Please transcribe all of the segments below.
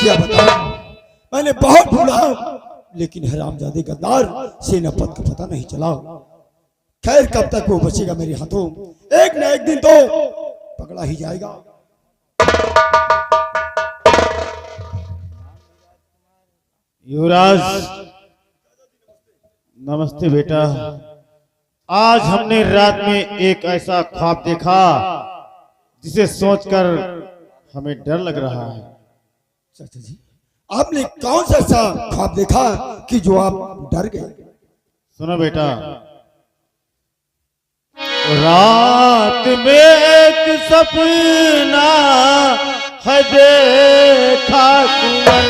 क्या बताऊं, मैंने बहुत ढूंढा लेकिन हरामजादे गद्दार सेनापत का पता नहीं चला। खैर कब तक वो बचेगा मेरे हाथों, एक न एक दिन तो पकड़ा ही जाएगा। युवराज नमस्ते बेटा। आज हमने रात में एक ऐसा ख्वाब देखा जिसे सोचकर हमें डर लग रहा है। चाचा जी, आपने कौन सा ऐसा ख्वाब देखा कि जो आप डर गए? सुनो बेटा, रात में एक सपना है देखा कुंवर,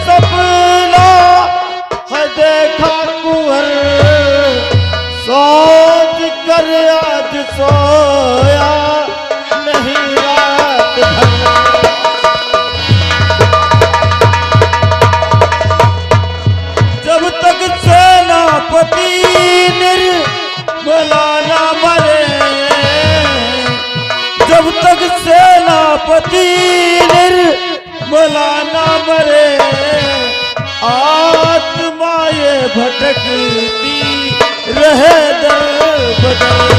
सपना है देखा कुंवर, सोच कर आज सोया नहीं रात भर। जब तक सेनापति निर्मला ना मरे, जब तक सेनापति निर्मला ना मरे, आत्मा ये भटकती रहे दर बदर।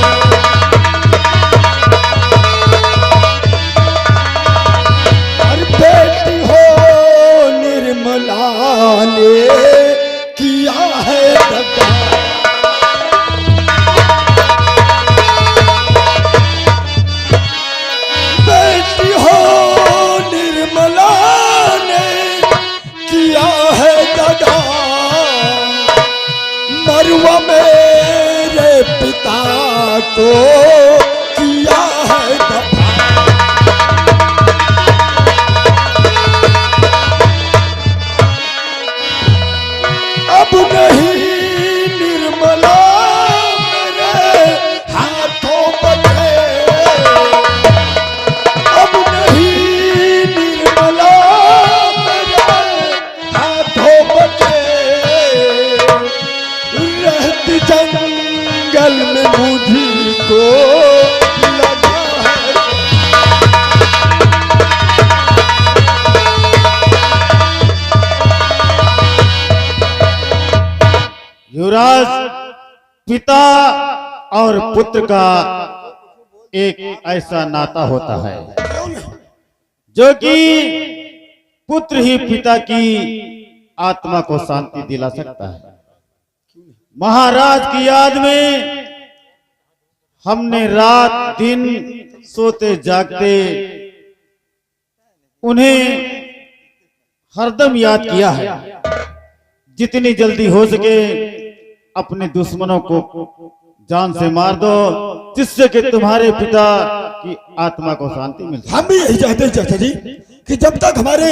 हर बेटी हो निर्मला ने किया है दगा, बेटी हो निर्मला ने किया है दगा, मरुआ मेरे पिता को किया है दगा। अब नहीं निर्मला मेरे हाथों बचे, अब नहीं निर्मला मेरे हाथों बचे, रहती जंगल में मुझको लगा है। युवराज, पिता और पुत्र का एक ऐसा नाता होता है जो कि पुत्र ही पिता की आत्मा को शांति दिला सकता है। महाराज की याद में हमने रात दिन सोते जागते उन्हें हरदम याद किया है। जितनी जल्दी हो सके अपने दुश्मनों को जान से मार दो, जिससे कि तुम्हारे पिता की आत्मा को शांति मिल सके। हम भी यही चाहते हैं चाचा जी कि जब तक हमारे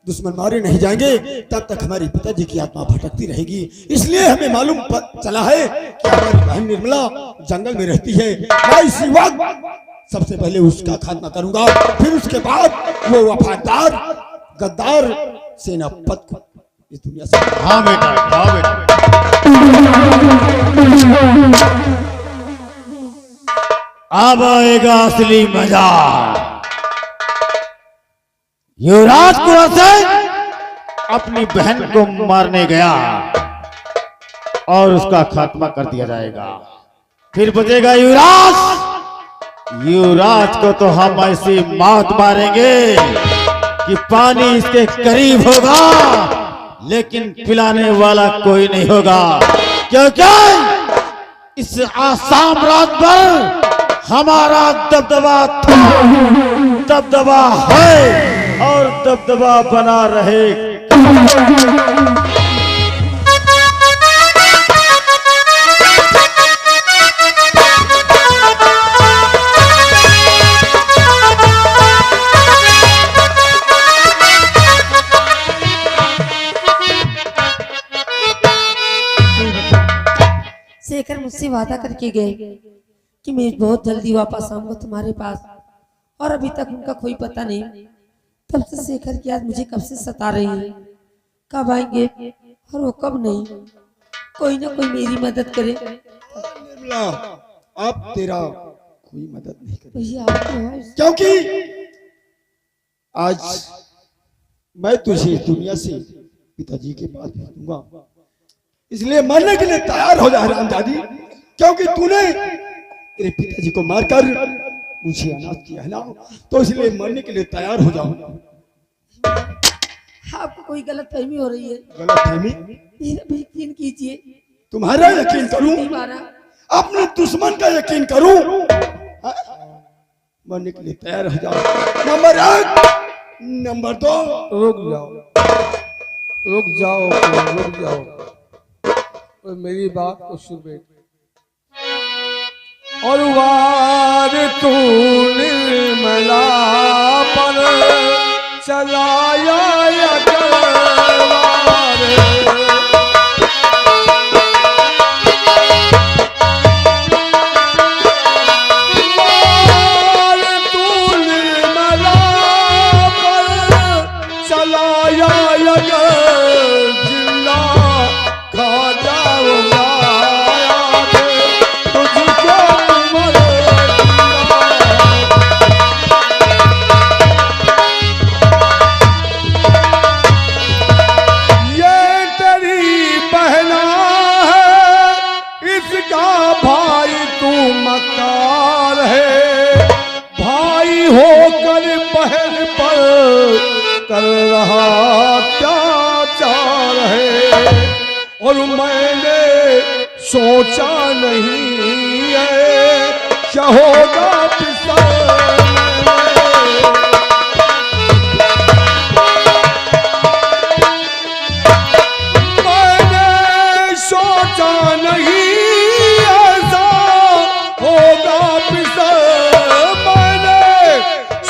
दुश्मन मारे नहीं जाएंगे तब तक हमारे पिताजी की आत्मा भटकती रहेगी। इसलिए हमें मालूम चला है कि हमारी बहन निर्मला जंगल में रहती है। मैं इसी वक्त सबसे पहले उसका खात्मा करूंगा, फिर उसके बाद वो वफादार गद्दार सेनापत को इस दुनिया से। हाँ बेटा, हाँ बेटा। अब आएगा असली मजा। युवराज कुंवर से अपनी बहन को मारने गया और उसका खात्मा कर दिया जाएगा। फिर बचेगा युवराज। युवराज को तो हम ऐसी मौत मारेंगे कि पानी इसके करीब होगा लेकिन पिलाने वाला कोई नहीं होगा, क्योंकि इस साम्राज्य पर हमारा दबदबा है और दबदबा बना रहे। शेखर मुझसे वादा करके गए कि मैं बहुत जल्दी वापस आऊंगा तुम्हारे पास, और अभी तक उनका कोई पता नहीं। तब से शेखर की याद मुझे कब से सता रही है, कब आएंगे और वो कब नहीं। कोई ना कोई मेरी मदद करे। निर्मला, आप तेरा कोई मदद नहीं करे, भैया आप तो हैं। क्योंकि आज मैं तुझे इस दुनिया से पिताजी के पास भेजूंगा, इसलिए मरने के लिए तैयार हो जा रामजादी, क्योंकि तूने तेरे पिताजी को मारकर मुझे अनाथ किया है ना, तो इसलिए मरने के लिए तैयार हो जाओ। आपको कोई गलत फहमी हो रही है। गलत फहमी? मेरा भी यकीन कीजिए। तुम्हारा यकीन करूं? अपने दुश्मन का यकीन करूं? मरने के लिए तैयार हो जाओ। नंबर 1, नंबर 2, रुक जाओ, रुक जाओ, रुक जाओ, और मेरी बात को सुन बेटे। और वार तू निर्मला पर चलाया या तलवार, वार तू निर्मला पर चलाया या जिंदा खा जाऊंगा तुझको मर ये तेरी बहना है, इसका भाई तू मकार है, भाई होकर बहन पर कर रहा अत्याचार है। और मैंने सोचा नहीं है क्या होगा मैंने सोचा नहीं ऐसा होगा पिसर, मैंने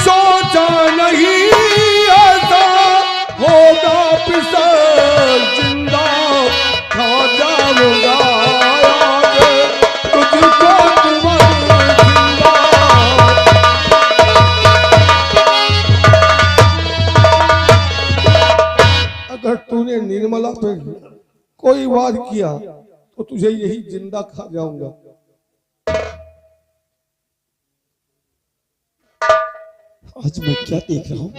सोचा नहीं ऐसा होगा पिसर, जिंदा खा जाऊंगा तुझको जिंदा। अगर तूने निर्मला पे कोई वार किया तो तुझे यही जिंदा खा जाऊंगा। आज मैं क्या देख रहा हूं?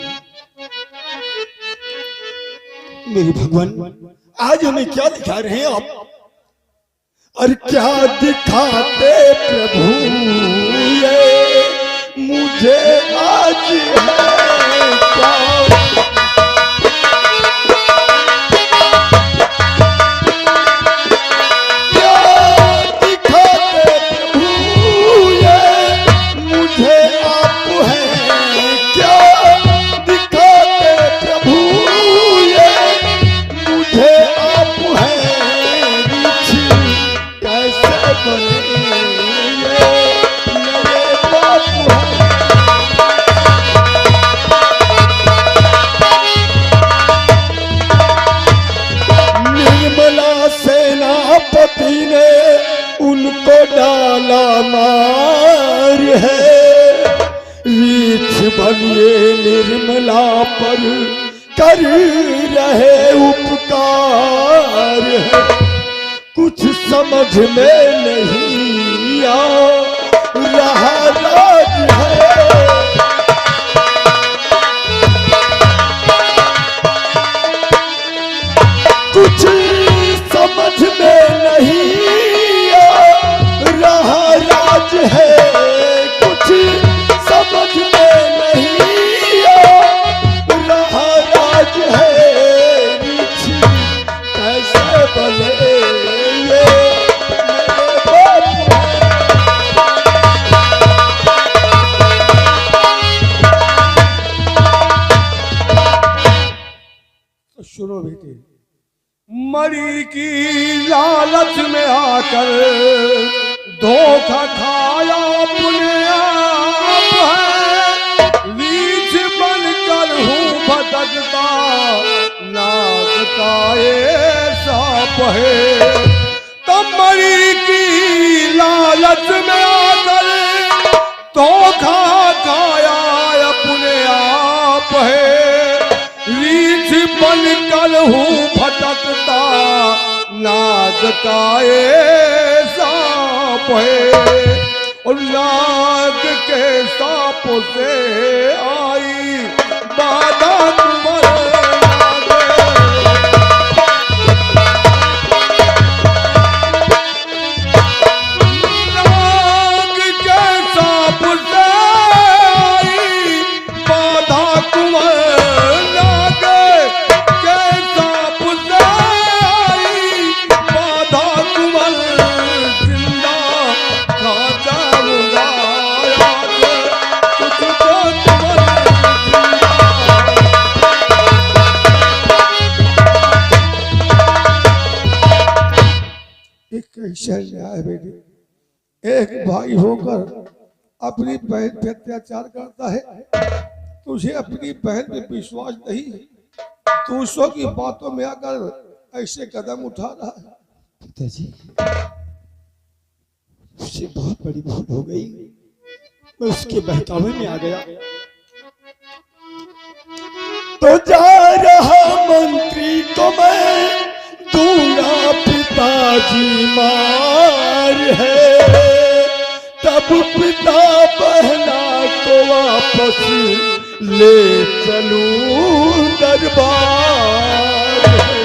मेरे भगवान, आज हमें क्या दिखा रहे हैं आप? और क्या दिखाते प्रभु ये मुझे आज है क्या? सेनापति ने उनको डाला मार है, रीछ बनिए निर्मला पर कर रहे उपकार है। कुछ समझ में नहीं आ रहा राज है, कुछ समझ में नहीं आ रहा राज है, कुछ समझ में नहीं आ रहा राज है। रीछ कैसे बने ये मेरे बाप तो सुनो बेटे, मरी की लालच में आकर धोखा खाया अपने आप है, रीछ बनकर हूँ भटकता नाग का ये सांप है। तब मरी की लालच में आकर धोखा खाया अपने आप है, रीछ बनकर हूँ भटकता नाग का ये सांप है और नाग के सांप से आई बाधा तुम्हारे कैसा न्याय बेटी, एक भाई होकर अपनी बहन पे अत्याचार करता है। तुझे अपनी बहन पे विश्वास नहीं, दूसरों की बातों में आकर ऐसे कदम उठा रहा है। पिताजी, उससे बहुत बड़ी भूल हो गई, मैं उसके बहकावे में आ गया। तो जा रहा मंत्री को मैं दूंगा पिताजी मार है, तब पिता बहना को वापस ले चलूं दरबार है।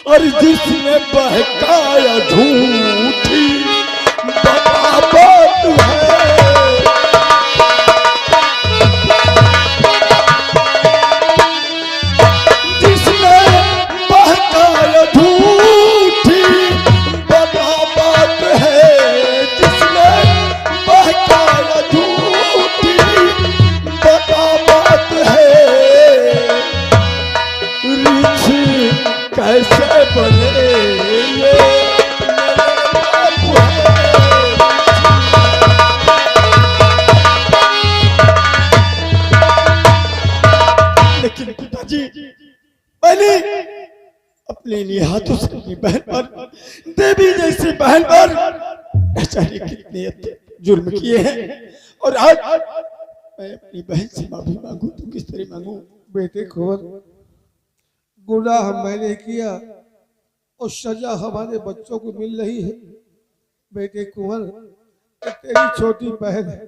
और जिसने बहकाया झूठी बगावत है, जिसने बहकाया झूठी बगावत है, जिसने बहकाया झूठी बगावत है, रिछ कैसे बने ये लेकिन पिताजी, मैंने अपने लिए हाथों से अपनी बहन पर, देवी जैसी बहन पर बेचारी कितने जुर्म किए हैं, और आज मैं अपनी बहन से माफी मांगू तो किस तरह मांगू? बेटे कुंवर, गुनाह मैंने किया और सजा हमारे बच्चों को मिल रही है। बेटे कुंवर, तेरी छोटी बहन है,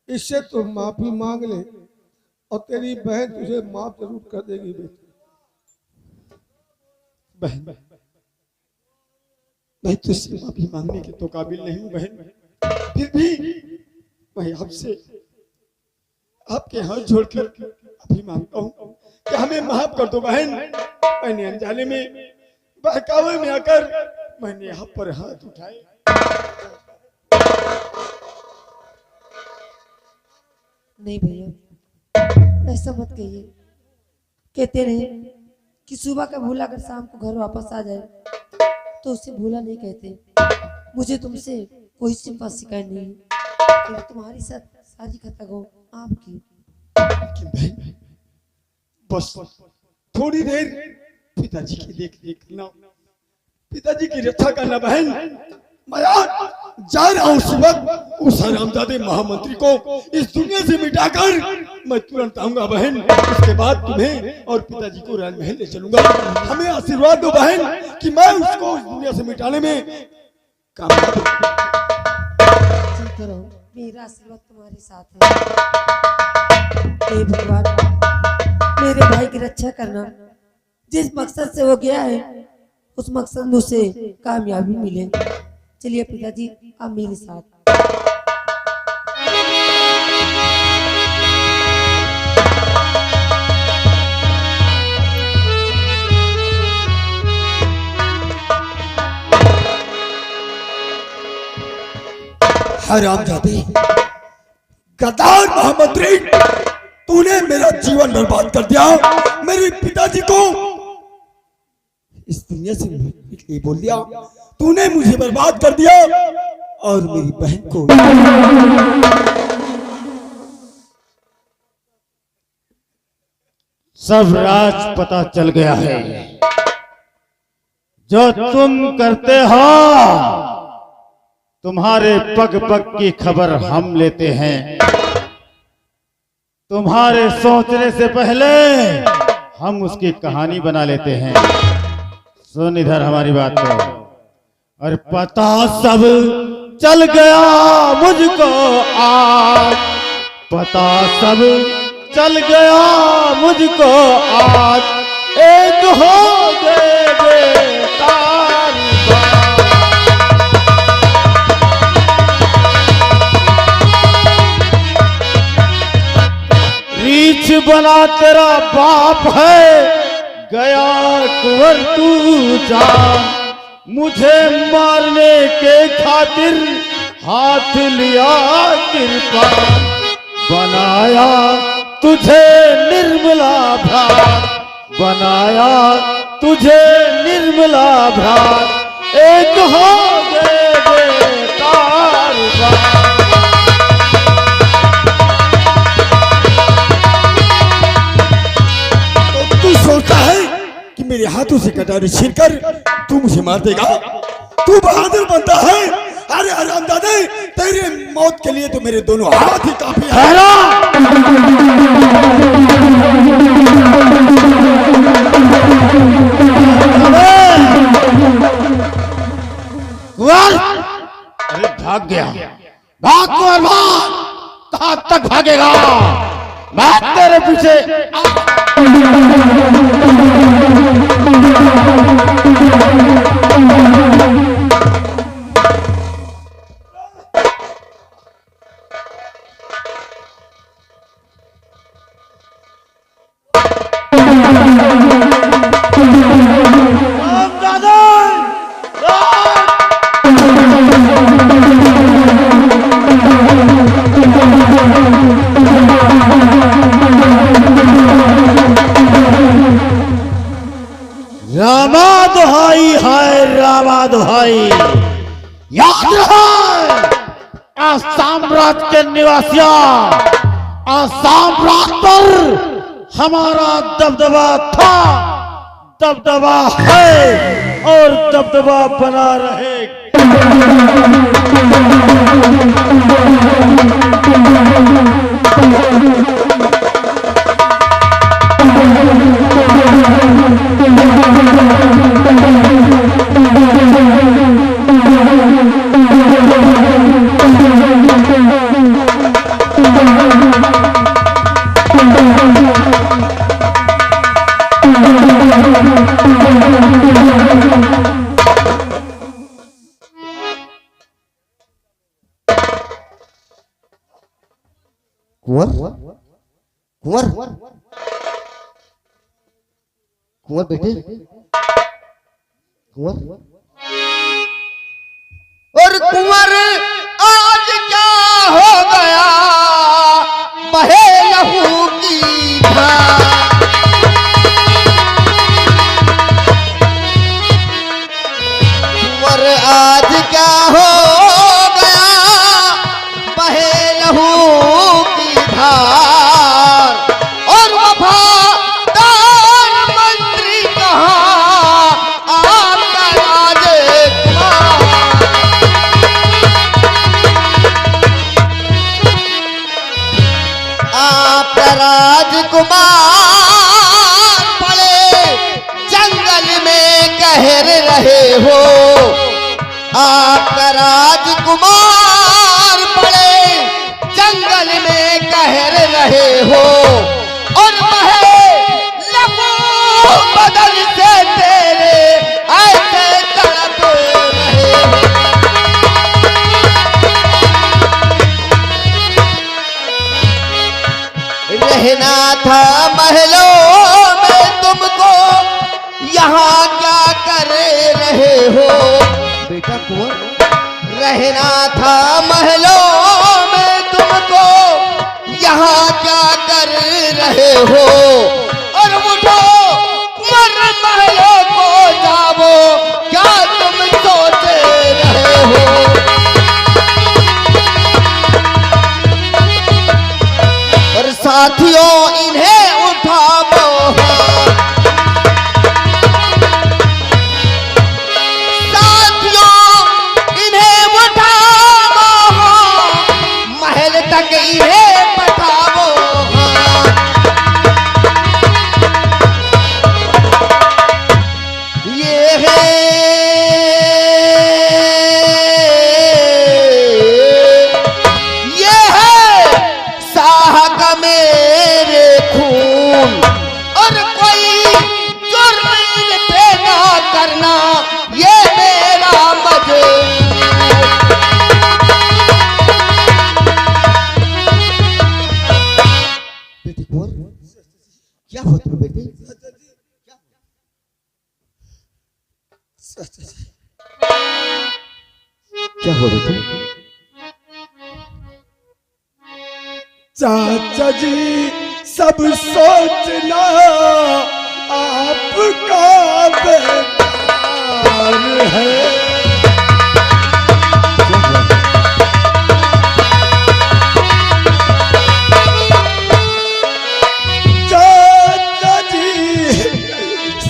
इससे तुम माफी मांग ले और तेरी बहन तुझे माफ जरूर कर देगी। बेटे बहन, मैं तुझसे माफी मांगने के तो काबिल नहीं हूँ बहन, फिर भी मैं आपसे आपके हाथ जोड़कर माफी मांगता हूँ कि हमें माफ कर दो बहन। मैंने अनजाने में बहकावे में आकर मैंने आप पर हाथ उठाए। नहीं भैया, ऐसा मत कहिए। कहते रहे कि सुबह का भूला अगर शाम को घर वापस आ जाए तो उसे भूला नहीं कहते। मुझे तुमसे कोई सिंपा शिकायत नहीं, तो तुम्हारी साथ सारी खतक हो आपकी। लेकिन बहन, बस थोड़ी देर पिताजी की देख करना, पिताजी की रक्षा करना बहन। मैं जा रहा हूँ, उस वक्त उस हरामजादे महामंत्री को इस दुनिया से मिटाकर मैं तुरंत आऊंगा बहन। उसके बाद तुम्हें और पिताजी को राजमहल ले चलूंगा। हमें आशीर्वाद दो बहन कि मैं उसको इस दुनिया से मिटाने में कामयाब हूं। चलते रहो, मेरा आशीर्वाद तुम्हारे साथ है। हे भगवान, मेरे भाई की रक्षा करना। जिस मकसद से वो गया है उस मकसद में उसे कामयाबी मिले। चलिए पिताजी, आप मेरे साथ। हरामजादे, गद्दार महामंत्री, तूने मेरा जीवन बर्बाद कर दिया। मेरे पिताजी को इस दुनिया से मिटने के लिए बोल दिया। तूने मुझे बर्बाद कर दिया और मेरी बहन को। सब राज पता चल गया है। जो तुम करते हो, तुम्हारे पग पग की खबर हम लेते हैं। तुम्हारे सोचने से पहले हम उसकी कहानी बना लेते हैं। सुन इधर हमारी बात को। और पता सब चल गया मुझको आज, पता सब चल गया मुझको आज, एक हो गए बेकार बात। रीछ बना तेरा बाप है, गया कुंवर तू जान, मुझे मारने के खातिर हाथ लिया कृपान, बनाया तुझे निर्मला भ्रात, बनाया तुझे निर्मला भ्रात, एक हो गए बेकार बात। तू सोचता है कि मेरे हाथों से कटारी छीनकर तू मुझे मार देगा? तू बहादुर बनता है? अरे हरामजादे, तेरे मौत के लिए तो मेरे दोनों हाथ ही काफी है। अरे भाग गया, भाग कुंवर भाग, कहां तक भागेगा? मैं तेरे पीछे। रामा दुहाई है, रामा दुहाई, याद रहे आसाम राज्य के निवासियों, आसाम राज्य पर हमारा दबदबा था, दबदबा है और दबदबा बना रहेगा। कुंवर कुंवर कुंवर बेटे, कुंवर और कुंवर आज क्या हो गया, बहे लहू की धार। कुंवर आज क्या हो गया, बहे लहू की धार, और वफादार मंत्री कहाँ, आपका राजकुमार। आपका राजकुमार पड़े जंगल में कहर रहे हो, आपका राजकुमार पड़े जंगल में कहर रहे हो, और बहे लहू बदन से तेरे ऐसे तड़प रहे हो। रहना था महलों में तुमको, यहाँ क्या कर रहे हो बेटा कुंवर? रहना था महलों में तुमको, यहाँ क्या कर रहे हो? और उठो कुंवर महलों को जाओ, क्या तुम सोच रहे हो? और साथियों इन्हें उठाओ, साथियों इन्हें उठाओ, महल तक इन्हें पठाओ। ये है चाचा जी, क्या हो बेटे? चाचा जी सब सोचना आपका बेकार है। चाचा जी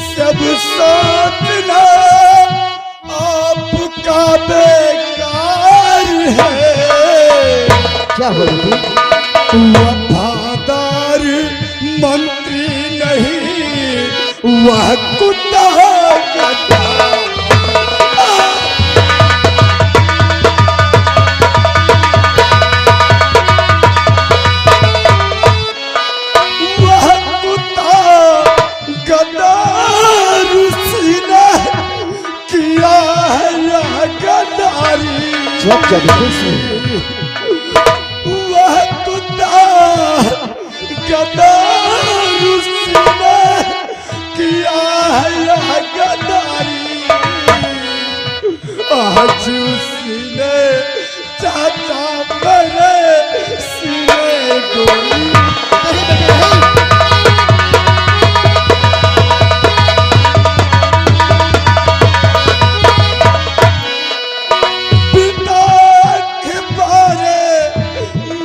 सब सोचना आपका बेकार है। क्या हो बेटे? वफादार मंत्री नहीं, वह कुत्ता गधा। वह कुत्ता गद्दार सीना किया है यह गद्दारी। जब जब वह कुत्ता गद्दार उसने किया है यह गद्दारी। आज उसने चाचा मेरे सीने गोली। पिता के बारे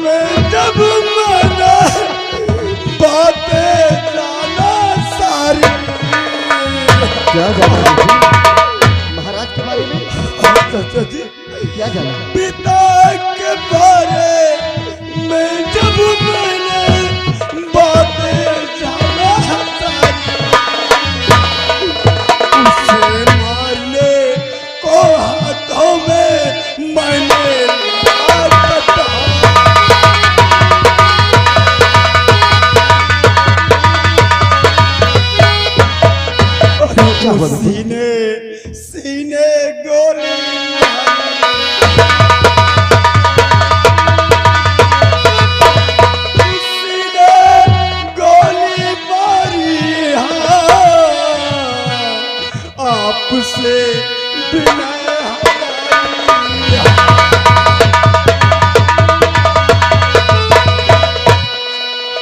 में जब मैंने बातें जाना सारी। क्या जाना बेटे? महाराज के बारे में चाचा जी क्या जाना? पिता के बारे में जब मैंने बातें जाना सारी। उसे मारने को हाथों में मैंने लिया कटार। क्या हुआ बेटे? सीने सीने गोली सीने गोली मारी। हाँ, आपसे बिना हमारी।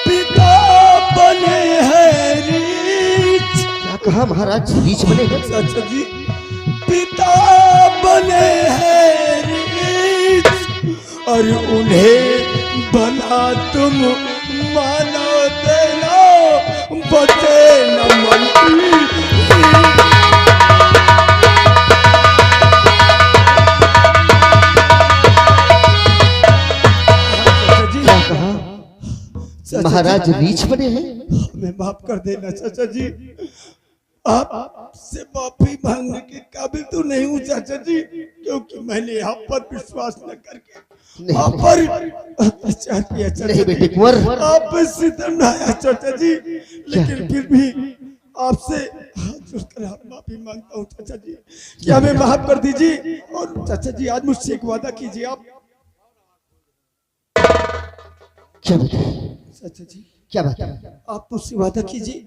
पिता बने हैं रीछ। क्या कहा महाराज? बीच बने हैं? चाचा जी पिता बने हैं रीछ, और उन्हें बना तुम मानो देना बचे न मंत्री। क्या कहा? महाराज रीछ बने हैं? हमें माफ कर देना चाचा जी। आपसे माफी मांगने के काबिल तो नहीं हूँ चाचा जी, क्योंकि मैंने आप पर विश्वास न करके नहीं, आप पर अत्याचार किया चाचा नहीं जी। बेटे कुंवर। आप पे सितम ढाया चाचा जी, लेकिन फिर भी आपसे हाथ जोड़कर आप माफी मांगता हूँ चाचा जी कि हमें माफ कर दीजिए। और चाचा जी आज मुझसे एक वादा कीजिए आप। क्या बेटे? चाचा जी क्या बात? आप मुझसे वादा कीजिए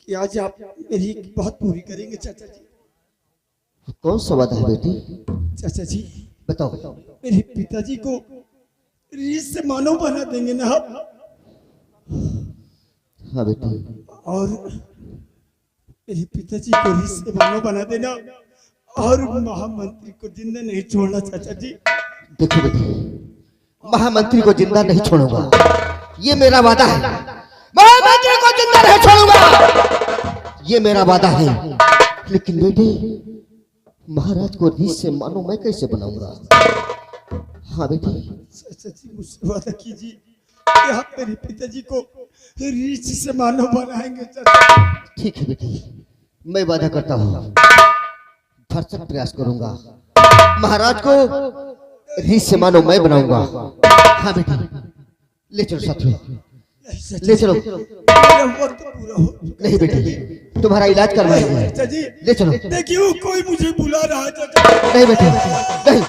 कि आज आप मेरी एक बहुत पूरी करेंगे चाचा जी। कौन सा वादा है बेटी? चाचा जी बताओ। मेरे पिताजी को रीछ से मानव बना देंगे ना आप? हाँ बेटी। और मेरे पिताजी को रीछ से मानव बना देना, और महामंत्री को जिंदा नहीं छोड़ना चाचा जी। देखो बेटी, महामंत्री को जिंदा नहीं छोड़ूंगा, ये मेरा वादा है। महामंत्री को जिंदा नहीं छोड़ूंगा, ये मेरा वादा है। लेकिन बेटी, महाराज को रीछ से मानो मैं कैसे बनाऊंगा? हाँ बेटी। चाचा जी मुझसे वादा कीजिए कि आप मेरे पिताजी को रीछ से मानव बनाएंगे चाचा। ठीक है बेटी, मैं वादा करता हूँ, भरसक प्रयास करूंगा, महाराज को रीछ से मानो मैं बनाऊंगा। हाँ बेटी, ले चलो साथियों, ले चलो। मेरा वक्त पूरा हो चुका है। नहीं बेटी, तुम्हारा इलाज करवाएंगे। चाचा जी ले चलो। देखिए कोई मुझे बुला रहा है चाचा। नहीं बेटी, नहीं।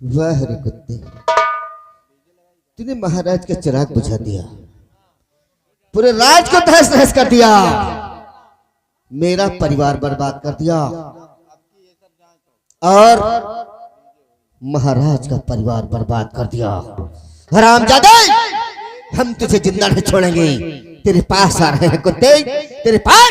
वाह रे कुत्ते, तूने महाराज का चिराग बुझा दिया, पूरे राज को तहस नहस कर दिया, मेरा परिवार बर्बाद कर दिया और महाराज का परिवार बर्बाद कर दिया। हरामजादे, हम तुझे जिंदा नहीं छोड़ेंगे। तेरे पास आ रहे हैं कुत्ते, तेरे पास।